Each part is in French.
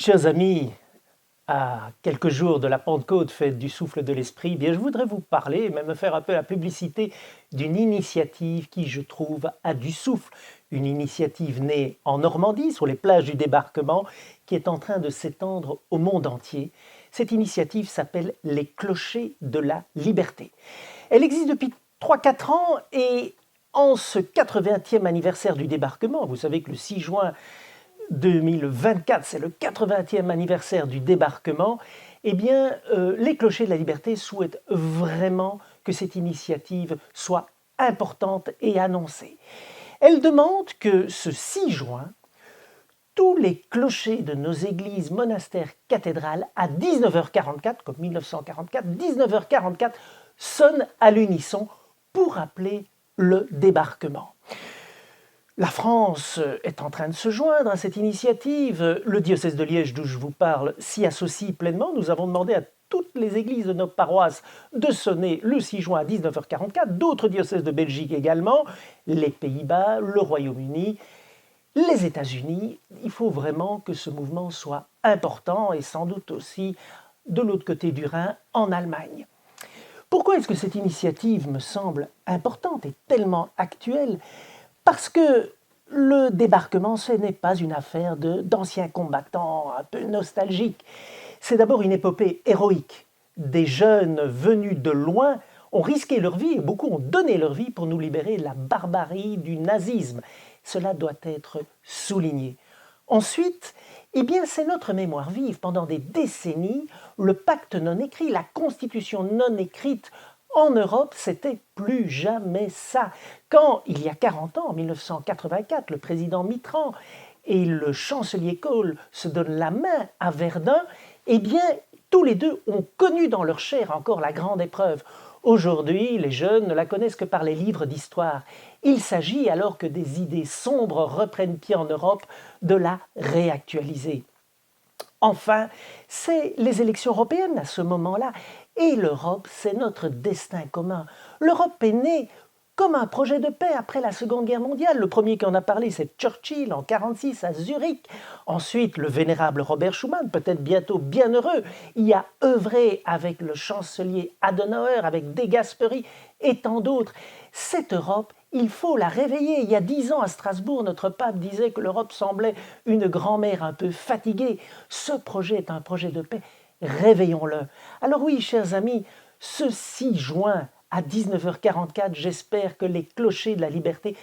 Chers amis, à quelques jours de la Pentecôte, fête du souffle de l'Esprit, bien, je voudrais vous parler, et même faire un peu la publicité d'une initiative qui, je trouve, a du souffle. Une initiative née en Normandie, sur les plages du débarquement, qui est en train de s'étendre au monde entier. Cette initiative s'appelle les Clochers de la Liberté. Elle existe depuis 3-4 ans et en ce 80e anniversaire du débarquement, vous savez que le 6 juin 2024, c'est le 80e anniversaire du débarquement, eh bien, les Clochers de la Liberté souhaitent vraiment que cette initiative soit importante et annoncée. Elle demande que ce 6 juin, tous les clochers de nos églises, monastères, cathédrales, à 19h44, comme 1944, 19h44, sonnent à l'unisson pour appeler le débarquement. La France est en train de se joindre à cette initiative. Le diocèse de Liège, d'où je vous parle, s'y associe pleinement. Nous avons demandé à toutes les églises de nos paroisses de sonner le 6 juin à 19h44, d'autres diocèses de Belgique également, les Pays-Bas, le Royaume-Uni, les États-Unis. Il faut vraiment que ce mouvement soit important et sans doute aussi de l'autre côté du Rhin, en Allemagne. Pourquoi est-ce que cette initiative me semble importante et tellement actuelle ? Parce que le débarquement, ce n'est pas une affaire d'anciens combattants un peu nostalgiques. C'est d'abord une épopée héroïque. Des jeunes venus de loin ont risqué leur vie, et beaucoup ont donné leur vie pour nous libérer de la barbarie du nazisme. Cela doit être souligné. Ensuite, eh bien, c'est notre mémoire vive. Pendant des décennies, le pacte non écrit, la constitution non écrite en Europe, c'était plus jamais ça. Quand, il y a 40 ans, en 1984, le président Mitterrand et le chancelier Kohl se donnent la main à Verdun, eh bien, tous les deux ont connu dans leur chair encore la grande épreuve. Aujourd'hui, les jeunes ne la connaissent que par les livres d'histoire. Il s'agit, alors que des idées sombres reprennent pied en Europe, de la réactualiser. Enfin, c'est les élections européennes à ce moment-là. Et l'Europe, c'est notre destin commun. L'Europe est née comme un projet de paix après la Seconde Guerre mondiale. Le premier qui en a parlé, c'est Churchill en 1946 à Zurich. Ensuite, le vénérable Robert Schuman, peut-être bientôt bienheureux, y a œuvré avec le chancelier Adenauer, avec De Gasperi et tant d'autres. Cette Europe, il faut la réveiller. Il y a 10 ans à Strasbourg, notre pape disait que l'Europe semblait une grand-mère un peu fatiguée. Ce projet est un projet de paix. Réveillons-le. Alors oui, chers amis, ce 6 juin à 19h44, j'espère que les clochers de la liberté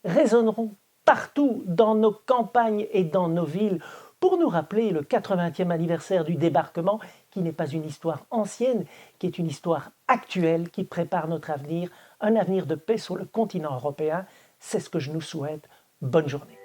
résonneront partout dans nos campagnes et dans nos villes pour nous rappeler le 80e anniversaire du débarquement, qui n'est pas une histoire ancienne, qui est une histoire actuelle, qui prépare notre avenir, un avenir de paix sur le continent européen. C'est ce que je nous souhaite. Bonne journée.